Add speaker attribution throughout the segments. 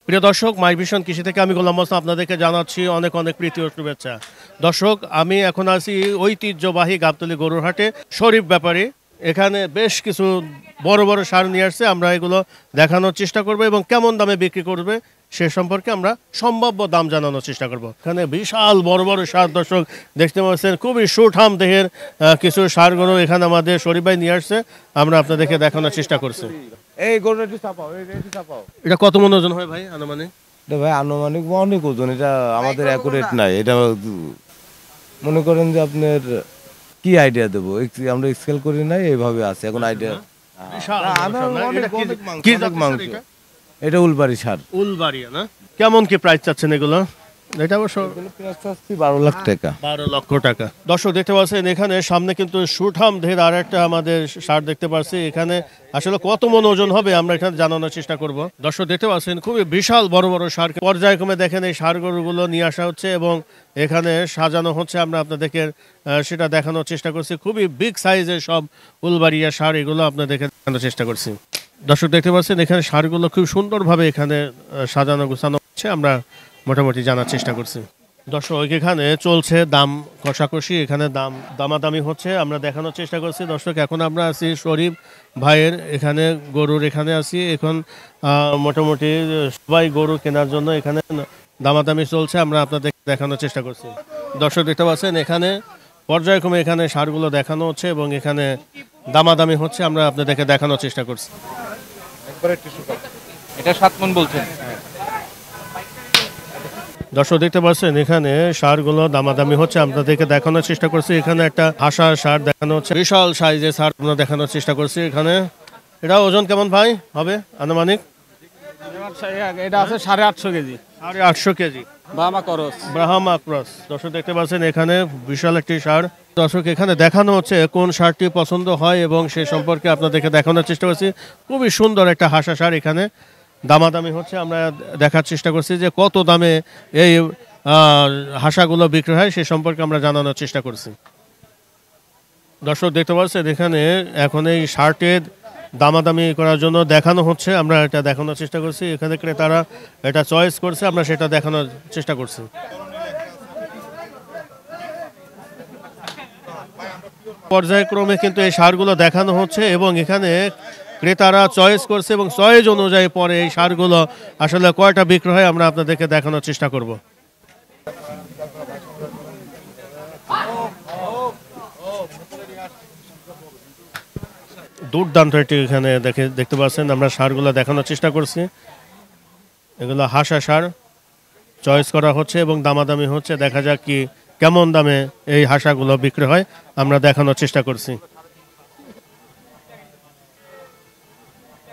Speaker 1: প্রিয় দর্শক, মাই ভিশন কৃষি থেকে আমি গোলাম মোস্তফা আপনাদেরকে জানাচ্ছি অনেক অনেক প্রীতি ও শুভেচ্ছা। দর্শক, আমি এখন আছি ঐতিহ্যবাহী গাবতলী গরুর হাটে শরীফ ব্যাপারী। এখানে বেশ কিছু বড় বড় সার নিয়ে আসছে, আমরা এগুলো দেখানোর চেষ্টা করব এবং কেমন দামে বিক্রি করবে সে সম্পর্কে আমরা সম্ভাব্য দাম জানানোর চেষ্টা করব। এখানে বিশাল বড় বড় সার দর্শক দেখতে পাচ্ছেন, খুবই সুঠাম দেহের কিছু সার গরু এখানে আমাদের শরীফ ভাই নিয়ে আসছে, আমরা আপনাদেরকে দেখানোর চেষ্টা করছি।
Speaker 2: এই গরুটা একটু চাপাও, একটু চাপাও।
Speaker 1: এটা কত মন ওজন হয় ভাই আনুমানিক?
Speaker 2: এটা ভাই আনুমানিক অনেক ওজন, এটা আমাদের অ্যাকুরেট নাই। এটা মনে করেন যে আপনার কি আইডিয়া দেবো, আমরা স্কেল করি নাই, এইভাবে আছে এখন আইডিয়া। এটা উলবাড়ি সার।
Speaker 1: উলবাড়িয়া না? কেমন কি প্রাইস চাচ্ছেন এগুলো? এটা অবশ্য
Speaker 2: 12 লাখ টাকা।
Speaker 1: 12 লক্ষ টাকা। দর্শক দেখতে পাচ্ছেন এখানে সামনে কিন্তু সুঠাম দেহের আর একটা আমাদের সার দেখতে পাচ্ছি। এখানে আসলে কত মন ওজন হবে আমরা এখানে জানানোর চেষ্টা করব। দর্শক দেখতে পাচ্ছেন খুবই বিশাল বড় বড় সার, পর্যায়ক্রমে দেখেন এই সার গরুগুলো নিয়ে আসা হচ্ছে এবং এখানে সাজানো হচ্ছে, আমরা আপনাদেরকে সেটা দেখানোর চেষ্টা করছি। খুবই বিগ সাইজের সব উলবাড়িয়া সার, এগুলো আপনাদেরকে দেখানোর চেষ্টা করছি। দর্শক দেখতে পাচ্ছেন এখানে সারগুলো খুব সুন্দরভাবে এখানে সাজানো গুছানো হচ্ছে, আমরা মোটামুটি জানার চেষ্টা করছি। দর্শক এখানে চলছে দাম কষাকষি, এখানে দামাদামি হচ্ছে, আমরা দেখানোর চেষ্টা করছি। দর্শক এখন আমরা আছি শরীফ ভাইয়ের এখানে গরুর এখানে আছি। এখন মোটামুটি সবাই গরু কেনার জন্য এখানে দামাদামি চলছে, আমরা আপনাদের দেখানোর চেষ্টা করছি। দর্শক দেখতে পাচ্ছেন এখানে পর্যায়ক্রমে এখানে সারগুলো দেখানো হচ্ছে এবং এখানে দামাদামি হচ্ছে, আমরা আপনাদেরকে দেখানোর চেষ্টা করছি।
Speaker 3: এটা 7 মণ বলছেন।
Speaker 1: দর্শক দেখতে পাচ্ছেন এখানে সারগুলো দামাদামি হচ্ছে, আপনাদেরকে দেখানোর চেষ্টা করছি। এখানে একটা হাসা সার দেখানো হচ্ছে, বিশাল সাইজের সার আমরা দেখানোর চেষ্টা করছি। এখানে এটা ওজন কেমন ভাই হবে আনুমানিক?
Speaker 3: এটা আছে 850 কেজি।
Speaker 1: 850 KG Brahma cross. দর্শক দেখতে পাচ্ছেন এখানে বিশাল একটি সার। দর্শক এখানে দেখানো হচ্ছে কোন সারটি পছন্দ হয় এবং সে সম্পর্কে আপনাদেরকে দেখানোর চেষ্টা করছি। খুবই সুন্দর একটা হাসা সার, এখানে দামাদামি হচ্ছে, আমরা দেখার চেষ্টা করছি যে কত দামে এই হাঁসাগুলো বিক্রি হয় সে সম্পর্কে আমরা জানানোর চেষ্টা করছি। দর্শক দেখতে পাচ্ছেন এখানে এখন এই শার্টের দামাদামি করার জন্য দেখানো হচ্ছে, আমরা এটা দেখানোর চেষ্টা করছি। এখানে ক্রেতারা এটা চয়েস করছে, আমরা সেটা দেখানোর চেষ্টা করছি। পর্যায়ক্রমে কিন্তু এই সারগুলো দেখানো হচ্ছে এবং এখানে ক্রেতারা চয়েস করছে এবং চয়েস অনুযায়ী পরে এই সারগুলো আসলে কয়টা বিক্রি হয় আমরা আপনাদেরকে দেখানোর চেষ্টা করব। দুর্দান্ত এটি এখানে দেখতে পাচ্ছেন, আমরা সারগুলো দেখানোর চেষ্টা করছি। এগুলো হাসা সার চয়েস করা হচ্ছে এবং দামাদামি হচ্ছে, দেখা যাক কি কেমন দামে এই হাঁসাগুলো বিক্রি হয় আমরা দেখানোর চেষ্টা করছি।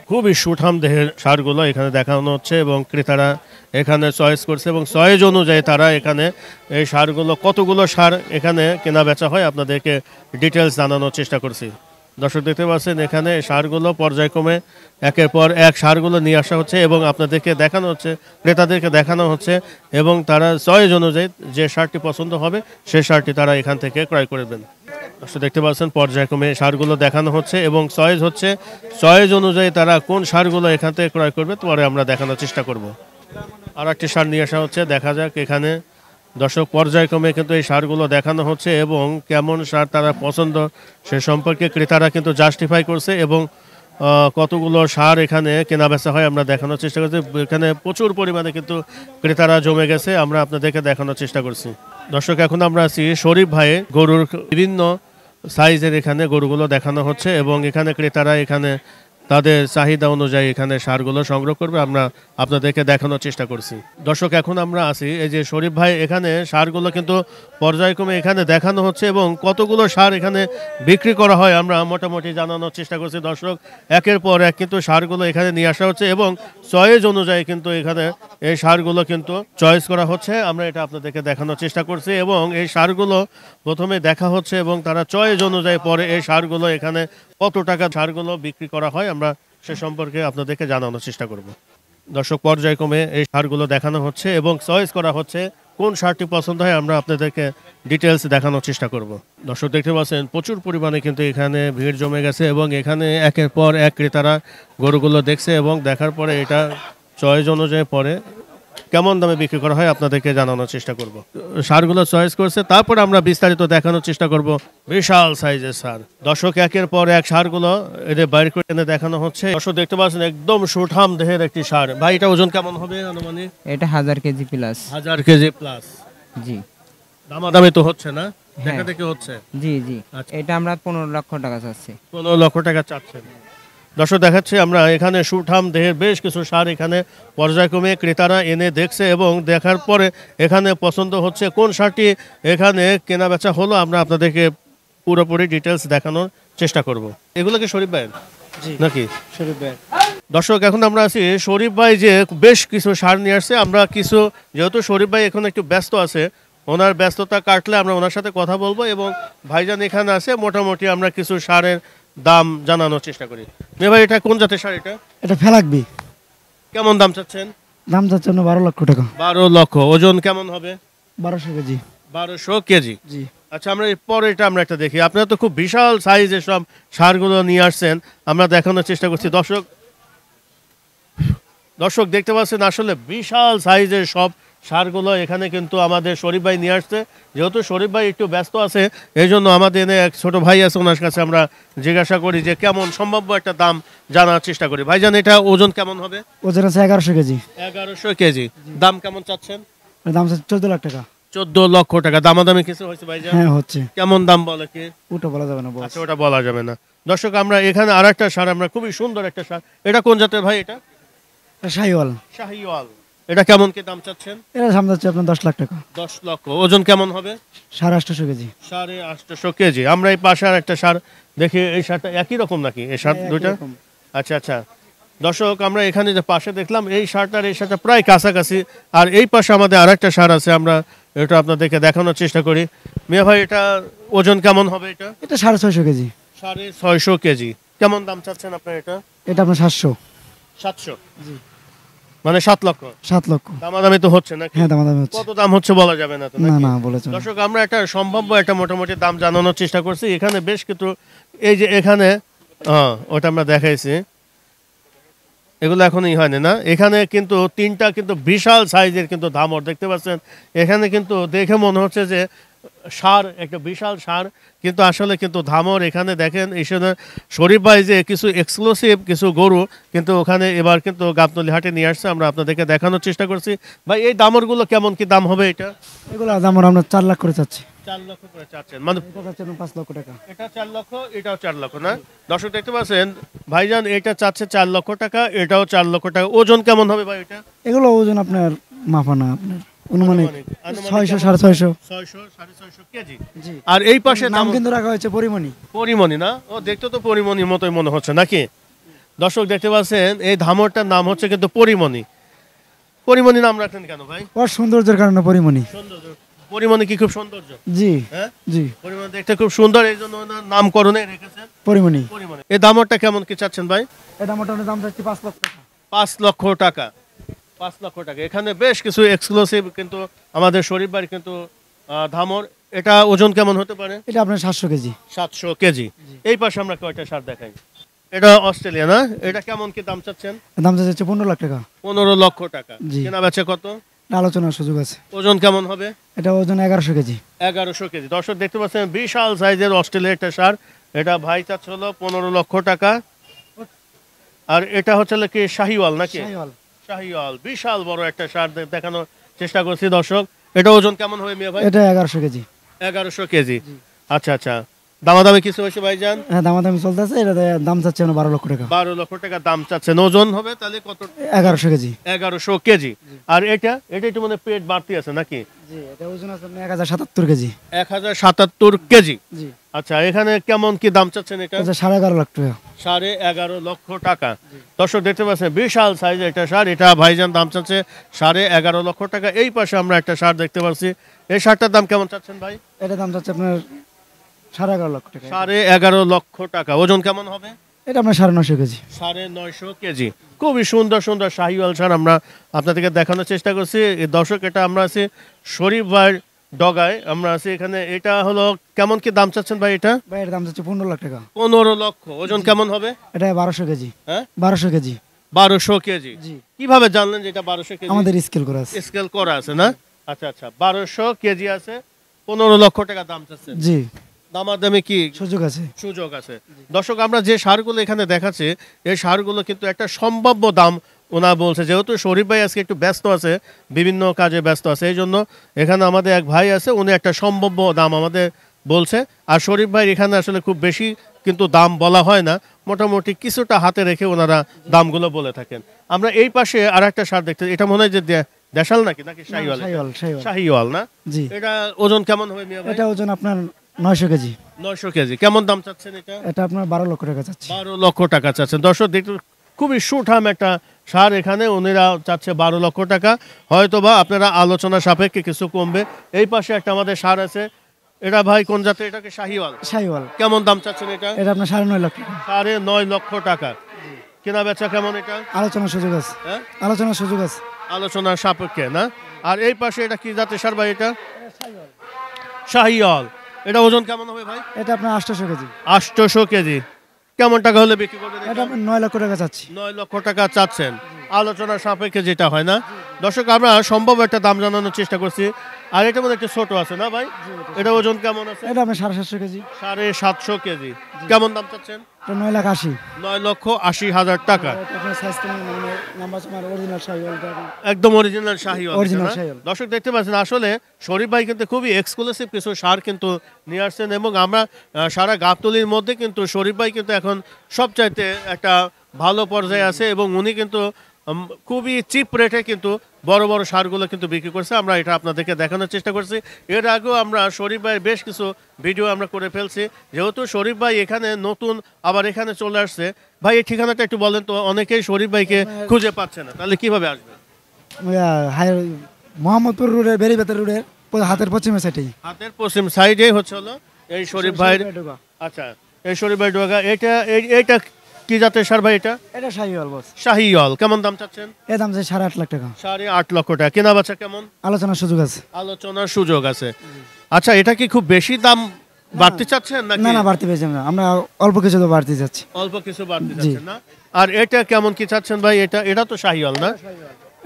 Speaker 1: খুবই সুঠাম দেহের সারগুলো এখানে দেখানো হচ্ছে এবং ক্রেতারা এখানে চয়েস করছে এবং চয়েস অনুযায়ী তারা এখানে এই সারগুলো কতগুলো সার এখানে কেনা বেচা হয় আপনাদেরকে ডিটেলস জানানোর চেষ্টা করছি। দর্শক দেখতে পাচ্ছেন এখানে সারগুলো পর্যায়ক্রমে একের পর এক সারগুলো নিয়ে আসা হচ্ছে এবং আপনাদেরকে দেখানো হচ্ছে, ক্রেতাদেরকে দেখানো হচ্ছে এবং তারা চয়েস অনুযায়ী যে সারটি পছন্দ হবে সেই সারটি তারা এখান থেকে ক্রয় করবেন। দর্শক দেখতে পাচ্ছেন পর্যায়ক্রমে সারগুলো দেখানো হচ্ছে এবং চয়েস হচ্ছে, চয়েস অনুযায়ী তারা কোন সারগুলো এখান থেকে ক্রয় করবে পরে আমরা দেখানোর চেষ্টা করব। আর একটি সার নিয়ে আসা হচ্ছে, দেখা যাক এখানে দর্শক পর্যায়ক্রমে কিন্তু এই সারগুলো দেখানো হচ্ছে এবং কেমন সার তারা পছন্দ সে সম্পর্কে ক্রেতারা কিন্তু জাস্টিফাই করছে এবং কতগুলো সার এখানে কেনা বেচা হয় আমরা দেখানোর চেষ্টা করছি। এখানে প্রচুর পরিমাণে কিন্তু ক্রেতারা জমে গেছে, আমরা আপনাদেরকে দেখানোর চেষ্টা করছি। দর্শক এখন আমরা আছি শরীফ ভাইয়ে গরুর বিভিন্ন সাইজের এখানে গরুগুলো দেখানো হচ্ছে এবং এখানে ক্রেতারা এখানে তাদের চাহিদা অনুযায়ী এখানে সারগুলো সংগ্রহ করবে, আমরা আপনাদেরকে দেখানোর চেষ্টা করছি। দর্শক এখন আমরা আছি এই যে শরীফ ভাই এখানে সারগুলো কিন্তু পর্যায়ক্রমে এখানে দেখানো হচ্ছে এবং কতগুলো সার এখানে বিক্রি করা হয় আমরা মোটামুটি জানানোর চেষ্টা করছি। দর্শক একের পর এক কিন্তু সারগুলো এখানে নিয়ে আসা হচ্ছে এবং চয়েস অনুযায়ী কিন্তু এখানে এই সারগুলো কিন্তু চয়েস করা হচ্ছে, আমরা এটা আপনাদেরকে দেখানোর চেষ্টা করছি এবং এই সারগুলো প্রথমে দেখা হচ্ছে এবং তারা চয়েস অনুযায়ী পরে এই সারগুলো এখানে কত টাকা সারগুলো বিক্রি করা হয় আমরা সে সম্পর্কে আপনাদেরকে জানানোর চেষ্টা করব। দর্শক পর্যায়ক্রমে এই সারগুলো দেখানো হচ্ছে এবং চয়েস করা হচ্ছে, কোন সারটি পছন্দ হয় আমরা আপনাদেরকে ডিটেলস দেখানোর চেষ্টা করব। দর্শক দেখতে পাচ্ছেন প্রচুর পরিমাণে কিন্তু এখানে ভিড় জমে গেছে এবং এখানে একের পর এক ক্রেতারা গরুগুলো দেখছে এবং দেখার পরে এটা চয়েস অনুযায়ী পরে কেমন দামে বিক্রি করা হয় আপনাদেরকে জানানোর চেষ্টা করব। সারগুলো চয়েস করছে, তারপর আমরা বিস্তারিত দেখানোর চেষ্টা করব। বিশাল সাইজের সার, দর্শক একের পর এক সারগুলো এদের বাইর করে এনে দেখানো হচ্ছে। দর্শক দেখতে পাচ্ছেন একদম সুঠাম দেহের একটি সার। ভাই এটা ওজন কেমন হবে আনুমানিক?
Speaker 4: এটা 1000 কেজি প্লাস।
Speaker 1: 1000 KG plus.
Speaker 4: জি।
Speaker 1: দামাদামি তো হচ্ছে না,
Speaker 4: হ্যাঁ।
Speaker 1: দেখা দেখি হচ্ছে।
Speaker 4: জি জি।
Speaker 1: আচ্ছা।
Speaker 4: এটা আমরা 15 লক্ষ টাকা চাচ্ছি।
Speaker 1: 15 লক্ষ টাকা চাচ্ছেন। দর্শক দেখাচ্ছি আমরা এখানে সুঠাম দেহের বেশ কিছু সার এখানে পর্যায়ক্রমে ক্রেতারা এনে দেখছে এবং দেখার পরে এখানে পছন্দ হচ্ছে কোন সারটি এখানে কেনা বেচা হলো আমরা আপনাদেরকে পুরোপুরি ডিটেলস দেখানোর চেষ্টা করব। এগুলো কি শরীফ ভাই নাকি?
Speaker 3: শরীফ ভাই।
Speaker 1: দর্শক এখন আমরা আছি শরীফ ভাই যে বেশ কিছু সার নিয়ে আসছে। আমরা কিছু, যেহেতু শরীফ ভাই এখন একটু ব্যস্ত আছে, ওনার ব্যস্ততা কাটলে আমরা ওনার সাথে কথা বলবো এবং ভাইজান এখানে আছে, মোটামুটি আমরা কিছু সারের দাম জানানোর চেষ্টা করি। মেয়ে ভাই এটা কোন জাতের সার?
Speaker 5: এটা ফেলাকবি।
Speaker 1: কেমন দাম চাচ্ছেন?
Speaker 5: দাম চাচ্ছে 12 লক্ষ টাকা।
Speaker 1: 12 লক্ষ। ওজন কেমন হবে?
Speaker 5: 1200 কেজি।
Speaker 1: 1200 কেজি।
Speaker 5: জি।
Speaker 1: আচ্ছা, আমরা এরপর এটা আমরা একটা দেখি। আপনারা তো খুব বিশাল সাইজের সব সারগুলো নিয়ে আসছেন, আমরা দেখানোর চেষ্টা করছি। দর্শক দেখতে পাচ্ছেন আসলে বিশাল সাইজের সব সারগুলো এখানে কিন্তু আমাদের শরীফ ভাই নিয়ে আসছে। যেহেতু শরীফ ভাই একটু ব্যস্ত আছে, এই জন্য আমাদের এনে এক ছোট ভাই আছে, ওনার কাছে আমরা জিজ্ঞাসা করি যে কেমন সম্ভাব্য একটা দাম জানার চেষ্টা করি। ভাইজান এটা ওজন কেমন হবে?
Speaker 5: ওজন আছে 1100 কেজি।
Speaker 1: 1100 কেজি। দাম কেমন চাচ্ছেন?
Speaker 5: দাম চাচ্ছে 14 লাখ টাকা।
Speaker 1: 14 লক্ষ টাকা। দামাদামি কিছু হয়েছে ভাইজান?
Speaker 5: হ্যাঁ হচ্ছে।
Speaker 1: কেমন দাম বলে কি?
Speaker 5: ওটা বলা যাবে না বস।
Speaker 1: আচ্ছা, ওটা বলা যাবে না। দর্শক আমরা এখানে আরেকটা সার, আমরা খুবই সুন্দর একটা সার। এটা কোন জাতের ভাই? এটা
Speaker 5: এটা শাহিওয়াল।
Speaker 1: শাহিওয়াল। এটা কেমন কি দাম চাচ্ছেন?
Speaker 5: এটা দাম চাচ্ছে আপনার 10 লাখ টাকা।
Speaker 1: 10 লক্ষ। ওজন কেমন হবে?
Speaker 5: 850 কেজি।
Speaker 1: 850 কেজি। আমরা এই পাশে আর একটা সার দেখি, এই সারটা একই রকম নাকি এই সার
Speaker 5: হ্যাঁ, একই
Speaker 1: দুইটা?
Speaker 5: রকম।
Speaker 1: আচ্ছা আচ্ছা। দর্শক আমরা এখানে যে পাশে দেখলাম এই সারটার এই সারটা প্রায় কাছাকাছি, আর এই পাশে আমাদের আরেকটা সার আছে, আমরা এটা আপনাদেরকে দেখানোর চেষ্টা করি। মিয়া ভাই এটা ওজন কেমন হবে? এটা
Speaker 5: এটা 650 কেজি।
Speaker 1: 650 কেজি। কেমন দাম চাচ্ছেন আপনার এটা?
Speaker 5: এটা আপনার 700।
Speaker 1: 700।
Speaker 5: জি।
Speaker 1: মানে 7 লক্ষ।
Speaker 5: 7 লক্ষ।
Speaker 1: দামাদামি তো হচ্ছে নাকি?
Speaker 5: হ্যাঁ দাম হচ্ছে।
Speaker 1: কত দাম হচ্ছে বলা যাবে না তো
Speaker 5: না
Speaker 1: নাকি?
Speaker 5: না বলেছেন।
Speaker 1: দর্শক আমরা একটা সম্ভাব্য একটা মোটামুটি দাম জানানোর চেষ্টা করছি। এখানে বেশ কিছু, এই যে এখানে ওটা আমরা দেখাইছি, এগুলো এখনই হয়নি না। এখানে কিন্তু তিনটা কিন্তু বিশাল সাইজের কিন্তু ধামর দেখতে পাচ্ছেন। এখানে কিন্তু দেখে মনে হচ্ছে যে সার, একটা বিশাল সার, কিন্তু আসলে কিন্তু ধামর। এখানে দেখেন এখানে শরীফ ভাই যে কিছু এক্সক্লুসিভ কিছু গরু কিন্তু ওখানে এবার কিন্তু গাবতলী হাটে নিয়ে আসছে, আমরা আপনাদেরকে দেখানোর চেষ্টা করছি। ভাই এই দামরগুলো কেমন কি দাম হবে? এটা
Speaker 5: এগুলো দাম আমরা 4 লাখ করে চাচ্ছি।
Speaker 1: 4 লক্ষ করে চাচ্ছেন, মানে
Speaker 5: এটা চাচ্ছেন 5 লক্ষ টাকা।
Speaker 1: এটা 4 লক্ষ, এটাও 4 লক্ষ না? দর্শক দেখতে পাচ্ছেন ভাইজান এটা চাচ্ছে 4 লক্ষ টাকা, এটাও 4 লক্ষ টাকা। ওজন কেমন হবে ভাই এটা?
Speaker 5: এগুলো ওজন আপনার মাপা না, আপনার অনুমানিক
Speaker 1: আনুমানিক
Speaker 5: 600
Speaker 1: কেমন?
Speaker 5: 650।
Speaker 1: 600 650 কেজি।
Speaker 5: জি।
Speaker 1: আর এই পাশে
Speaker 5: নাম কিন্তু রাখা হয়েছে পরিমণি।
Speaker 1: পরিমণি না? ও দেখতে তো পরিমণির মতোই মনে হচ্ছে নাকি? দর্শক দেখতে পাচ্ছেন এই ধামরটার নাম হচ্ছে কিন্তু পরিমণি। পরিমণি নাম রাখলেন কেন ভাই?
Speaker 5: ওর সৌন্দর্যের কারণে পরিমণি।
Speaker 1: সৌন্দর্য। পরিমণি কি খুব সৌন্দর্য?
Speaker 5: জি।
Speaker 1: হ্যাঁ,
Speaker 5: জি।
Speaker 1: পরিমণি দেখতে খুব সুন্দর, এই জন্য ওনার নামকরণে রেখেছেন
Speaker 5: পরিমণি।
Speaker 1: পরিমণি। এই দামরটা কেমন কি চাচ্ছেন ভাই?
Speaker 5: এটা মোটামুটি দাম চাচ্ছি 5 লক্ষ টাকা।
Speaker 1: 5 লক্ষ টাকা। 5 লক্ষ টাকা। এখানে বেশ কিছু এক্সক্লুসিভ কিন্তু আমাদের শরীফ ভাই কিন্তু ধামর। এটা ওজন কেমন হতে পারে?
Speaker 5: এটা আপনার 700 কেজি।
Speaker 1: 700 কেজি। এই পাশে আমরা কয়টা সার দেখাই। এটা অস্ট্রেলিয়া না? এটা কেমন কি দাম চাচ্ছেন?
Speaker 5: দাম চাচ্ছে 15 লাখ টাকা।
Speaker 1: 15 লক্ষ টাকা।
Speaker 5: জি।
Speaker 1: কেনা বেচা কত?
Speaker 5: আলোচনার সুযোগ আছে।
Speaker 1: ওজন কেমন হবে?
Speaker 5: এটা ওজন 1100 কেজি।
Speaker 1: 1100 কেজি। দর্শক দেখতে পাচ্ছেন বিশাল সাইজের অস্ট্রেলিয়া একটা সার। এটা ভাই চাচ্ছে হলো 15 লক্ষ টাকা। আর এটা হচ্ছে কি শাহিওয়াল নাকি?
Speaker 5: শাহিওয়াল।
Speaker 1: শাহিওয়াল বিশাল বড় একটা সার দেখানোর চেষ্টা করছি দর্শক। এটা ওজন কেমন হবে মিয়া ভাই?
Speaker 5: এটা 1100 কেজি।
Speaker 1: 1100 কেজি। আচ্ছা আচ্ছা। দামাদামি কিছু হয়েছে ভাইজান?
Speaker 5: হ্যাঁ দামাদামি চলতেছে। এটা দাম চাচ্ছে 12 লক্ষ টাকা।
Speaker 1: 12 লক্ষ টাকা দাম চাচ্ছেন। ওজন হবে তাহলে কত?
Speaker 5: 1100 কেজি।
Speaker 1: 1100 কেজি। আর এটা একটু মানে পেট বাড়তি আছে নাকি?
Speaker 5: জি, এটা ওজন আছে 1077 কেজি।
Speaker 1: 1077 কেজি।
Speaker 5: জি।
Speaker 1: আচ্ছা, এখানে কেমন কি দাম চাচ্ছেন এটা?
Speaker 5: এটা 11.5 লাখ টাকা।
Speaker 1: 11.5 লক্ষ টাকা। দর্শক দেখতে পাচ্ছেন বিশাল সাইজের একটা সার। এটা ভাইজান দাম চাচ্ছে 11.5 লক্ষ টাকা। এই পাশে আমরা একটা সার দেখতে পাচ্ছি। এই সারটার দাম কেমন চাচ্ছেন ভাই?
Speaker 5: এটা দাম চাচ্ছে আপনার 11.5 লক্ষ টাকা।
Speaker 1: 11.5 লক্ষ টাকা। ওজন কেমন হবে?
Speaker 5: এটা আপনার 950 কেজি।
Speaker 1: 950 কেজি। খুবই সুন্দর সুন্দর শাহিওয়াল সার আমরা আপনাদেরকে দেখানোর চেষ্টা করছি। এই দর্শক এটা আমরা আছি শরীফ ভাইয়ের ডগায়, আমরা আছি এখানে। এটা হলো কেমন কি দাম চাচ্ছেন ভাই? এটা
Speaker 5: ভাই এর দাম চাচ্ছে 15 লাখ টাকা।
Speaker 1: 15 লক্ষ। ওজন কেমন হবে?
Speaker 5: এটা 1200 কেজি।
Speaker 1: হ্যাঁ,
Speaker 5: 1200 কেজি।
Speaker 1: 1200 কেজি।
Speaker 5: জি।
Speaker 1: কিভাবে জানলেন যে এটা 1200 কেজি?
Speaker 5: আমাদের স্কেল করা আছে।
Speaker 1: স্কেল করা আছে না? আচ্ছা আচ্ছা, 1200 কেজি আছে, 15 লক্ষ টাকা দাম চাচ্ছেন।
Speaker 5: জি,
Speaker 1: দামাদামি কি
Speaker 5: সুযোগ আছে।
Speaker 1: সুযোগ আছে? দর্শক, আমরা যে সারগুলো এখানে দেখাচ্ছি এই সারগুলো কিন্তু একটা সম্ভাব্য দাম ওনা বলছে, যেহেতু শরীফ ভাই আজকে একটু ব্যস্ত আছে, বিভিন্ন কাজে ব্যস্ত আছে, এই জন্য এখানে আমাদের এক ভাই আছে, উনি একটা সম্ভাব্য দাম আমাদের বলছে। আর শরীফ ভাই এখানে আসলে খুব বেশি কিন্তু দাম বলা হয় না, মোটামুটি কিছুটা হাতে রেখে ওনারা দামগুলো বলে থাকেন। আমরা এই পাশে আর একটা সার দেখতে, এটা মনে হয় যে দেশাল নাকি নাকি শাহিওয়াল?
Speaker 5: শাহিওয়াল, শাহিওয়াল।
Speaker 1: শাহিওয়াল না?
Speaker 5: জি,
Speaker 1: এটা ওজন কেমন হবে মিয়া ভাই?
Speaker 5: এটা ওজন আপনার 900 কেজি।
Speaker 1: 900 কেজি। কেমন দাম চাচ্ছেন এটা?
Speaker 5: এটা আপনার 12 লক্ষ টাকা যাচ্ছে।
Speaker 1: 12 লক্ষ টাকা চাচ্ছেন। দর্শক দেখতে খুবই সুঠাম একটা সার, এখানে উনিরা চাচ্ছে 12 লক্ষ টাকা। হয়তোবা আপনারা আলোচনা সাপেক্ষে কিছু কমবে। এই পাশে একটা আমাদের সার আছে, এটা ভাই কোন জাতের? এটাকে শাহিওয়াল।
Speaker 5: শাহিওয়াল,
Speaker 1: কেমন দাম চাচ্ছেন এটা?
Speaker 5: এটা আপনার 9.5 লক্ষ টাকা।
Speaker 1: 9.5 লক্ষ টাকা। কেনা বেচা কেমন এটা?
Speaker 5: আলোচনার সুযোগ আছে।
Speaker 1: হ্যাঁ,
Speaker 5: আলোচনার সুযোগ আছে।
Speaker 1: আলোচনার সাপেক্ষে না? আর এই পাশে এটা কি জাতের সার ভাই? এটা শাহিওয়াল। এটা ওজন কেমন হবে ভাই?
Speaker 5: এটা আপনার 800 কেজি।
Speaker 1: 800 কেজি। কেমন টাকা হলে বিক্রি করবেন
Speaker 5: এটা
Speaker 1: এটা?
Speaker 5: আপনার 9 লক্ষ টাকা চাচ্ছি।
Speaker 1: 9 লক্ষ টাকা চাচ্ছেন, আলোচনার সাপেক্ষে যেটা হয় না? দর্শক, আমরা সম্ভব একটা দাম জানানোর চেষ্টা করছি। আর এটা মধ্যে একটা ছোট আছে না ভাই? এটা ওজন কেমন আছে?
Speaker 5: এটা আপনার 750 কেজি।
Speaker 1: 750 কেজি। কেমন দাম চাচ্ছেন?
Speaker 5: এটা 9,80,000।
Speaker 1: 9,80,000 টাকা।
Speaker 5: এটা আপনার সাইজ মানে নাম্বার তোমার অরিজিনাল শাহিওয়ালটা।
Speaker 1: একদম অরিজিনাল শাহিওয়াল।
Speaker 5: Original
Speaker 1: এটা না?
Speaker 5: শাহিওয়াল।
Speaker 1: দর্শক দেখতে পাচ্ছেন, আসলে শরীফ ভাই কিন্তু খুবই এক্সক্লুসিভ কিছু সার কিন্তু নিয়ে আসছেন, এবং আমরা সারা গাবতলীর মধ্যে কিন্তু শরীফ ভাই কিন্তু এখন সবচাইতে একটা ভালো পর্যায়ে আছে, এবং উনি কিন্তু খুবই চিপ রেটে কিন্তু বড় বড় সারগুলো কিন্তু বিক্রি করছে। আমরা এটা আপনাদেরকে দেখানোর চেষ্টা করছি। এর আগেও আমরা শরীফ ভাইয়ের বেশ কিছু ভিডিও আমরা করে ফেলছি। যেহেতু শরীফ ভাই এখানে নতুন আবার এখানে চলে আসছে, ভাই এই ঠিকানাটা একটু বলেন তো, অনেকেই শরীফ ভাইকে খুঁজে পাচ্ছে না, তাহলে কিভাবে আসবে?
Speaker 5: মোহাম্মদপুর রোডের বেরিবেতার রোডের হাতের পশ্চিমে সাইডেই।
Speaker 1: হাতের পশ্চিম সাইডে হচ্ছে হলো এই শরীফ ভাইয়ের। আচ্ছা, এই শরীফ ভাই ডোগা। এইটা কি জাতের সার ভাই? এটা
Speaker 5: এটা শাহিওয়াল বস।
Speaker 1: শাহিওয়াল। কেমন দাম চাচ্ছেন?
Speaker 5: এর দাম চাই 8.5 লাখ টাকা।
Speaker 1: 8.5 লক্ষ টাকা। কেনা বেচা কেমন?
Speaker 5: আলোচনার সুযোগ আছে।
Speaker 1: আলোচনার সুযোগ আছে। আচ্ছা, এটা কি খুব বেশি দাম বাড়তে চাচ্ছেন নাকি?
Speaker 5: না না, বাড়তি পেয়েছি না, আমরা অল্প কিছু তো বাড়তি যাচ্ছি।
Speaker 1: অল্প কিছু বাড়তে চাচ্ছেন না? আর এটা কেমন কি চাচ্ছেন ভাই? এটা তো শাহিওয়াল না?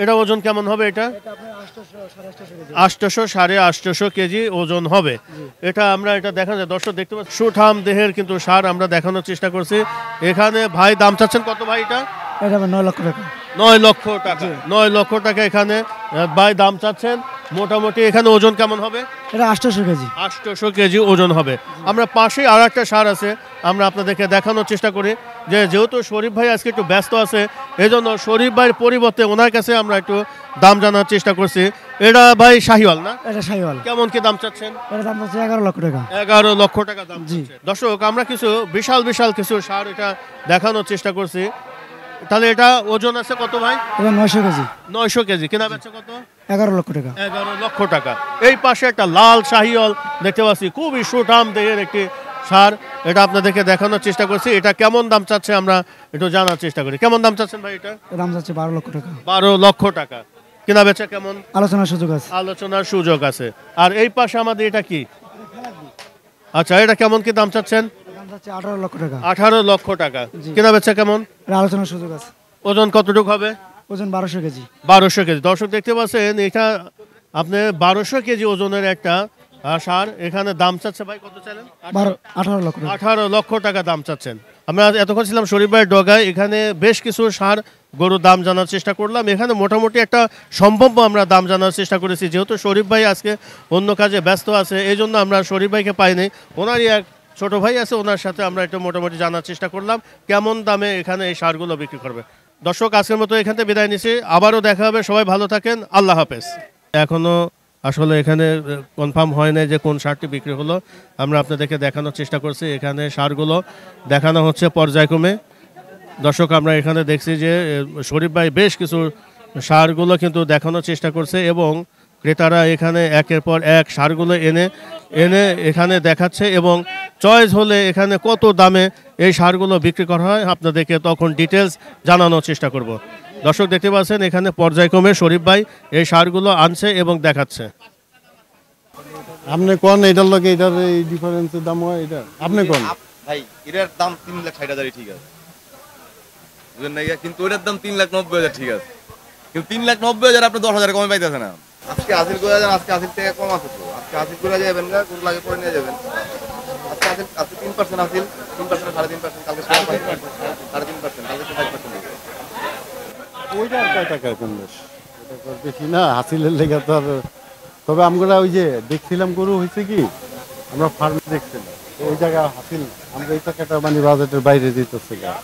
Speaker 1: এটা ওজন কেমন হবে? এটা 800 850 কেজি ওজন হবে। এটা আমরা এটা দেখা যায়, দর্শক দেখতে পাচ্ছি সুঠাম দেহের কিন্তু সার আমরা দেখানোর চেষ্টা করছি। এখানে ভাই দাম চাচ্ছেন কত ভাই? এটা
Speaker 5: এটা আবার 9 লক্ষ টাকা।
Speaker 1: 9 লক্ষ টাকা। 9 লক্ষ টাকা এখানে ভাই দাম চাচ্ছেন। মোটামুটি এখানে ওজন কেমন হবে?
Speaker 5: এটা 800 কেজি।
Speaker 1: 800 কেজি ওজন হবে। আমরা পাশে আর একটা সার আছে, আমরা আপনাদেরকে দেখানোর চেষ্টা করি। যেহেতু শরীফ ভাই আজকে একটু ব্যস্ত আছে, এই জন্য শরীফ ভাইয়ের পরিবর্তে ওনার কাছে আমরা একটু দাম জানার চেষ্টা করছি। এটা ভাই শাহিওয়াল না?
Speaker 5: এটা শাহিওয়াল।
Speaker 1: কেমন কি দাম চাচ্ছেন?
Speaker 5: এটা দাম হচ্ছে 11 লক্ষ টাকা।
Speaker 1: 11 লক্ষ টাকা দাম
Speaker 5: জি।
Speaker 1: চাচ্ছে। দর্শক, আমরা কিছু বিশাল বিশাল কিছু সার এটা দেখানোর চেষ্টা করছি। তাহলে এটা ওজন আছে কত ভাই?
Speaker 5: এটা 900 কেজি।
Speaker 1: 900 কেজি। কেনা বেচা কত?
Speaker 5: 11 লক্ষ টাকা।
Speaker 1: 11 লক্ষ টাকা। এই পাশে একটা লাল শাহিওয়াল দেখতে পাচ্ছি, খুবই সুঠাম দেহের একটি সার, এটা আপনাদেরকে দেখানোর চেষ্টা করছি। এটা কেমন দাম চাচ্ছে আমরা একটু জানার চেষ্টা করি। কেমন দাম চাচ্ছেন ভাই? এটা
Speaker 5: এর দাম যাচ্ছে 12 লক্ষ টাকা।
Speaker 1: 12 লক্ষ টাকা। কেনা বেচা কেমন?
Speaker 5: আলোচনার সুযোগ আছে।
Speaker 1: আলোচনার সুযোগ আছে। আর এই পাশে আমাদের এটা কি? আচ্ছা, এটা কেমন কি দাম চাচ্ছেন?
Speaker 5: এর দাম যাচ্ছে 18 লক্ষ টাকা।
Speaker 1: 18 লক্ষ টাকা।
Speaker 5: জি।
Speaker 1: কেনা বেচা কেমন?
Speaker 5: এর আলোচনার সুযোগ আছে।
Speaker 1: ওজন কতটুকু হবে?
Speaker 5: ওজন 1200 কেজি।
Speaker 1: 1200 কেজি। দর্শক দেখতে পাচ্ছেন, এটা আপনি 1200 কেজি ওজনের একটা সার। এখানে দাম চাচ্ছে ভাই কত চাইলেন?
Speaker 5: 18 লক্ষ টাকা।
Speaker 1: 18 লক্ষ টাকা দাম চাচ্ছেন। আমরা এতক্ষণ ছিলাম শরীফ ভাইয়ের ডগায়, এখানে বেশ কিছু সার গরুর দাম জানার চেষ্টা করলাম। এখানে মোটামুটি একটা সম্ভাব্য আমরা দাম জানার চেষ্টা করেছি। যেহেতু শরীফ ভাই আজকে অন্য কাজে ব্যস্ত আছে, এই জন্য আমরা শরীফ ভাইকে পাইনি। ওনারই এক ছোট ভাই আছে, ওনার সাথে আমরা একটু মোটামুটি জানার চেষ্টা করলাম কেমন দামে এখানে এই সারগুলো বিক্রি করবে। দর্শক, আজকের মতো এখান থেকে বিদায় নিচ্ছি। আবারও দেখা হবে। সবাই ভালো থাকেন। আল্লাহ হাফেজ। এখনো আসলে এখানে কনফার্ম হয় না যে কোন সারটি বিক্রি হলো। আমরা আপনাদেরকে দেখানোর চেষ্টা করছি। এখানে সারগুলো দেখানো হচ্ছে পর্যায়ক্রমে। দর্শক, আমরা এখানে দেখছি যে শরীফ ভাই বেশ কিছু সারগুলো কিন্তু দেখানোর চেষ্টা করছে, এবং ক্রেতারা এখানে একের পর এক সারগুলো এনে এখানে দেখাচ্ছে, এবং চয়েস হলে এখানে কত দামে এই সারগুলো বিক্রি করা হয় আপনাদেরকে তখন ডিটেলস জানানোর চেষ্টা করব। দর্শক দেখতে পাচ্ছেন, এখানে পর্যায়ক্রমে শরীফ ভাই এই সারগুলো আনছে এবং দেখাচ্ছে।
Speaker 6: আপনি কোন এটার লগে এটার এই ডিফারেন্সের দাম হয় এটা আপনি কোন?
Speaker 7: ভাই এটার দাম 3,60,000 ঠিক আছে। বুঝলেন না? কিন্তু ওইটার দাম 3,90,000 ঠিক আছে, কিন্তু 3,90,000 আপনি 10,000 কমে পাইতেছে না। আজকে হাসিল করে যান, আজকে হাসিল থেকে কম আছে তো, আজকে হাসিল করে যাবেন না, গরু লাগে পরে নিয়ে যাবেন। আজকে হাসিল আজকে 3% হাসিল, 3% 3.5%, কালকে 3.5%, কালকে 5%।
Speaker 6: ওইটা আর কয় টাকা কম বেশ, ওটা তো বেশি না হাসিলের লেগে তো আর। তবে আমরা ওই যে দেখছিলাম গরু হয়েছে কি, আমরা ফার্মে দেখছিলাম তো ওই জায়গায় হাসিল আমরা এই টাকাটা মানে বাজেটের বাইরে দিতেছে গা,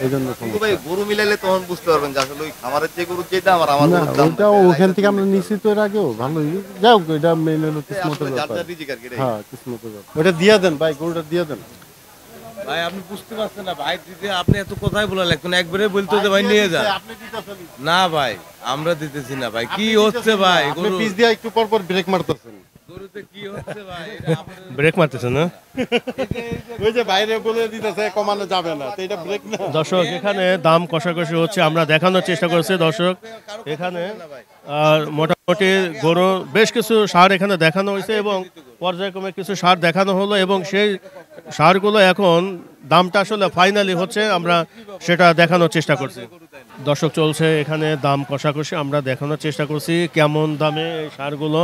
Speaker 6: এই জন্য
Speaker 7: কিন্তু ভাই গরু মিলাইলে তখন বুঝতে পারবেন যে আসলে ওই খামারের যে গরুর যে দাম আর আমার গরুর দাম
Speaker 6: ওইটা ওখান থেকে আমরা নিশ্চিত তো এর আগেও ভালোই যাও, এটা মেনে হলো কিসমতের
Speaker 7: আসলে যার
Speaker 6: ব্যাপার।
Speaker 7: যার রিজিক আর কি রে।
Speaker 6: হ্যাঁ কিসমতের ব্যাপার। ওটা দিয়ে দেন ভাই, গরুটা দিয়ে দেন।
Speaker 2: ভাই আপনি বুঝতে পারছেন না ভাই, দিদি আপনি এত কথাই বলা লাগবেন, একবারে বলতে যে ভাই নিয়ে যান।
Speaker 6: আপনি দিতেছেন
Speaker 2: না ভাই আমরা দিতেছি না ভাই, কি হচ্ছে ভাই
Speaker 6: আপনি পিস দিয়ে একটু পর পর ব্রেক মারতেছেন।
Speaker 2: গরুতে কি হচ্ছে ভাই?
Speaker 1: ব্রেক মারতেছে না?
Speaker 6: ওই যে বাইরে বলে দিতেছে কমানো যাবে না, তো এটা ব্রেক না।
Speaker 1: দর্শক এখানে দাম কষাকষি হচ্ছে, আমরা দেখানোর চেষ্টা করছি দর্শক এখানে। আর মোটামুটি গরু বেশ কিছু সার এখানে দেখানো হয়েছে এবং পর্যায়ক্রমে কিছু সার দেখানো হলো এবং সেই সারগুলো এখন দামটা আসলে ফাইনালি হচ্ছে, আমরা সেটা দেখানোর চেষ্টা করছি। দর্শক চলছে এখানে দাম কষাকষি, আমরা দেখানোর চেষ্টা করছি কেমন দামে এই সারগুলো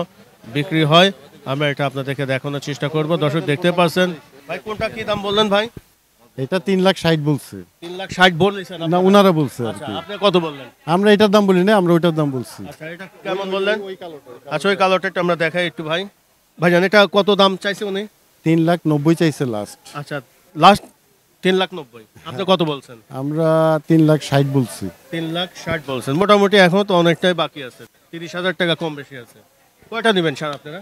Speaker 1: বিক্রি হয়, আমরা এটা আপনাদেরকে দেখানোর চেষ্টা করব। দর্শক দেখতে পাচ্ছেন ভাই, কোনটা কি দাম বললেন ভাই?
Speaker 6: এটা 3,60,000 বলছে
Speaker 1: 3,60,000 বললেন
Speaker 6: না, ওনারা বলছে আর
Speaker 1: আচ্ছা
Speaker 6: কি।
Speaker 1: আপনি কত বললেন?
Speaker 6: আমরা এটার দাম বলি না, আমরা ওইটার দাম বলছি।
Speaker 1: আচ্ছা এটা কেমন বললেন? আচ্ছা ওই কালোটা আমরা দেখাই একটু ভাই। ভাইজান এটা কত দাম চাইছে উনি?
Speaker 6: 3,90,000 চাইছে লাস্ট।
Speaker 1: আচ্ছা লাস্ট 3,90,000, আপনি কত বলছেন?
Speaker 6: আমরা 3,60,000 বলছি।
Speaker 1: 3,60,000 বলছেন, মোটামুটি এখন তো অনেকটাই বাকি আছে, 30,000 টাকা কম বেশি আছে। কয়টা নেবেন স্যার আপনারা?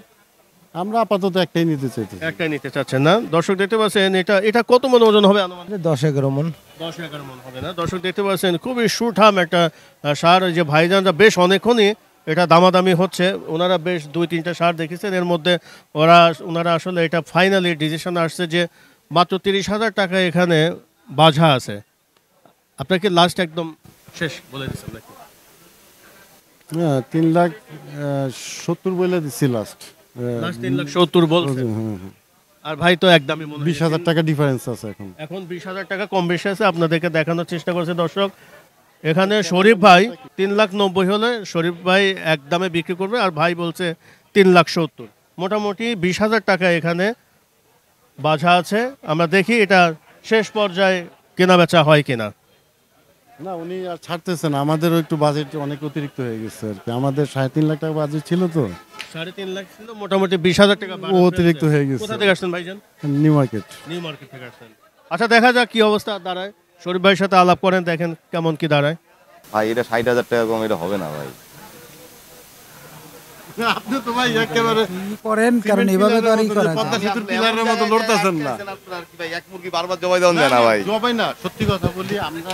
Speaker 6: আমরা আপাতত একটাই নিতে চাইতেছি।
Speaker 1: একটাই নিতে চাচ্ছেন না? দর্শক দেখতে পাচ্ছেন এটা এটা কত মন ওজন হবে আনুমানিক?
Speaker 4: 10-11 মন।
Speaker 1: 10-11 মন হবে না? দর্শক দেখতে পাচ্ছেন খুবই সুঠাম একটা সার, ওই যে ভাইজানরা বেশ অনেকক্ষণই এটা দামাদামি হচ্ছে, ওনারা বেশ 2-3টা সার দেখেছেন, এর মধ্যে ওনারা আসলে এটা ফাইনালি ডিসিশন আসছে যে মাত্র 30,000 টাকা এখানে বাঝা আছে। আপনাকে লাস্ট একদম শেষ বলে দিচ্ছেন নাকি?
Speaker 6: হ্যাঁ 3,70,000 বলে দিচ্ছি লাস্ট।
Speaker 1: লাস্ট 3,70,000 বলছেন, আর ভাই তো একদমই মনে হয়
Speaker 6: 20,000 টাকা ডিফারেন্স আছে এখন।
Speaker 1: এখন 20,000 টাকা কম বেশি আছে, আপনাদেরকে দেখানোর চেষ্টা করছে দর্শক। এখানে শরীফ ভাই 3,90,000 হলে শরীফ ভাই একদমে বিক্রি করবে, আর ভাই বলছে 3,70,000, মোটামুটি 20,000 টাকা এখানে বাঝা আছে। আমরা দেখি এটা শেষ পর্যায়ে কেনা বেচা হয় কিনা।
Speaker 6: না উনি আর ছাড়তেছেন, আমাদেরও একটু বাজেট অনেক অতিরিক্ত হয়ে গেছে আর কি। আমাদের 3.5 লাখ টাকা বাজেট ছিল তো,
Speaker 1: 3.5 লাখ ছিল, মোটামুটি 20,000 টাকা
Speaker 6: ও অতিরিক্ত হয়ে গেছে।
Speaker 1: কোথা থেকে আসছেন ভাইজান?
Speaker 6: New market.
Speaker 1: নিউ মার্কেট থেকে আসছেন। আচ্ছা দেখা যাক কি অবস্থা দাঁড়ায়, শরীফ ভাইয়ের সাথে আলাপ করেন, দেখেন কেমন কি দাঁড়ায়।
Speaker 7: ভাই এটা 60,000 টাকা কম, এটা হবে না ভাই।
Speaker 6: আপনি তো ভাই একেবারে
Speaker 5: করেন, কারণ এভাবে তো আর ই করা যায়
Speaker 6: পদ্মা সেতুর পিলারের মতো লড়তেছেন না।
Speaker 7: আপনার কি ভাই এক মুরগি বারবার জবাই দেওয়া যায় না ভাই?
Speaker 6: জবাই না, সত্যি কথা বলি, আমরা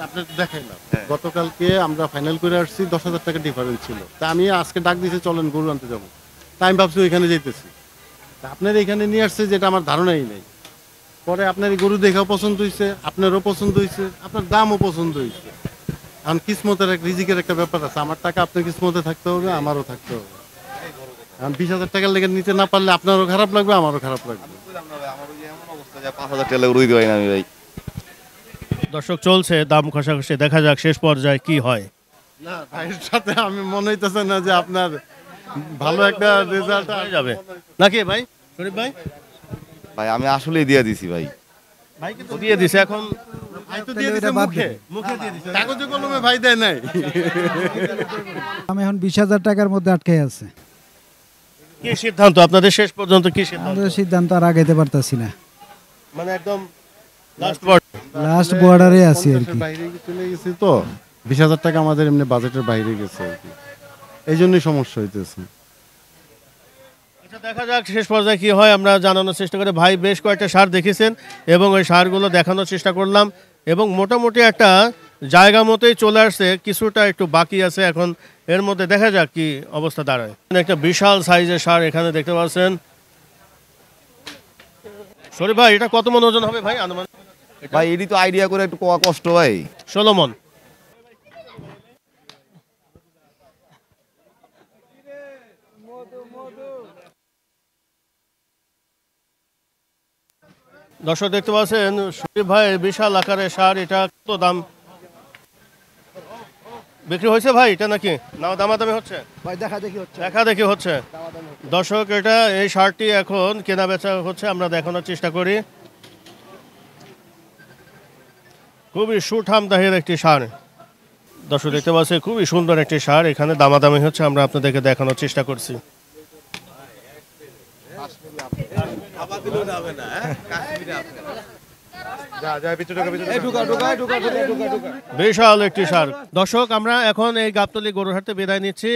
Speaker 6: আপনার দেখাইলাম গতকালকে আমরা ফাইনাল করে আসছি, 10,000 টাকা ডিফারেন্স ছিল। তা আমি আজকে ডাক দিয়েছি চলেন গরু আনতে যাবো, তাই আমি ভাবছি ওইখানে যেতেছি, তা আপনার এখানে নিয়ে আসছে যেটা আমার ধারণাই নেই। পরে আপনার এই গরু দেখাও পছন্দ হয়েছে, আপনারও পছন্দ হয়েছে, আপনার দামও পছন্দ হয়েছে। এখন কিসমতের এক রিজিকের একটা ব্যাপার আছে, আমার টাকা আপনার কিসমতে থাকতে হবে, আমারও থাকতে হবে। এখন 20,000 টাকার লেগে নিতে না পারলে আপনারও খারাপ লাগবে, আমারও খারাপ লাগবে।
Speaker 7: আমার ওই যে এমন অবস্থা যে 5,000 টাকা গরু দিতে পারি না আমি ভাই।
Speaker 1: দর্শক চলছে দাম কষাকষি, দেখা যাক শেষ পর্যায়ে কি হয়।
Speaker 6: না ভাইয়ের সাথে আমি মনে হইতেছে না যে আপনার ভালো একটা রেজাল্ট
Speaker 1: হয়ে যাবে নাকি ভাই? শরীফ ভাই,
Speaker 7: ভাই আমি আসলেই দিয়ে দিছি ভাই।
Speaker 1: ভাই কিন্তু দিয়ে দিছে, এখন
Speaker 6: ভাই তো দিয়ে দিছে মুখে,
Speaker 1: মুখে দিয়ে দিছে।
Speaker 6: কাগজে কলমে ভাই দেয় নাই।
Speaker 5: আমি এখন 20,000 টাকার মধ্যে আটকে আছে।
Speaker 1: কি সিদ্ধান্ত আপনাদের শেষ পর্যন্ত, কি সিদ্ধান্ত?
Speaker 5: আমাদের সিদ্ধান্ত আর আগাইতে পারতাছি না,
Speaker 1: মানে একদম লাস্ট ওয়ার্ড।
Speaker 5: লাস্ট বর্ডারে আছি আর কি।
Speaker 6: বাইরে চলে গেছি তো, 20,000 টাকা আমাদের এমনি বাজেটের বাইরে গেছে আর কি, এই জন্যই সমস্যা হইতেছে।
Speaker 1: আচ্ছা দেখা যাক শেষ পর্যায়ে কি হয়, আমরা জানানোর চেষ্টা করি। ভাই বেশ কয়েকটা সার দেখেছেন এবং ওই সারগুলো দেখানোর চেষ্টা করলাম এবং মোটামুটি একটা জায়গা মতোই চলে আসছে, কিছুটা একটু বাকি আছে, এখন এর মধ্যে দেখা যাক কি অবস্থা দাঁড়ায়। একটা বিশাল সাইজের সার এখানে দেখতে পাচ্ছেন। সরি ভাই, এটা কত মন ওজন হবে ভাই আনুমানিক?
Speaker 7: ভাই এটি তো আইডিয়া করে একটু কোয়া কষ্ট ভাই।
Speaker 1: 16 মন। দর্শক দেখতে পাচ্ছেন শরীফ ভাই বিশাল আকারের সার, এটা কত দাম বিক্রি হয়েছে ভাই এটা নাকি না দামাদামি হচ্ছে?
Speaker 8: ভাই দেখা দেখি হচ্ছে।
Speaker 1: দেখা দেখি হচ্ছে। দর্শক এটা এই শার্টটি এখন কেনা বেচা হচ্ছে, আমরা দেখানোর চেষ্টা করি। খুবই সুঠামদাহের একটি সার দর্শক দেখতে পাচ্ছি, খুবই সুন্দর একটি সার। এখানে দামাদামি হচ্ছে, আমরা আপনাদেরকে দেখানোর চেষ্টা করছি। বিশাল একটি সার। দর্শক আমরা এখন এই গাবতলী গরুর হাটে বিদায় নিচ্ছি।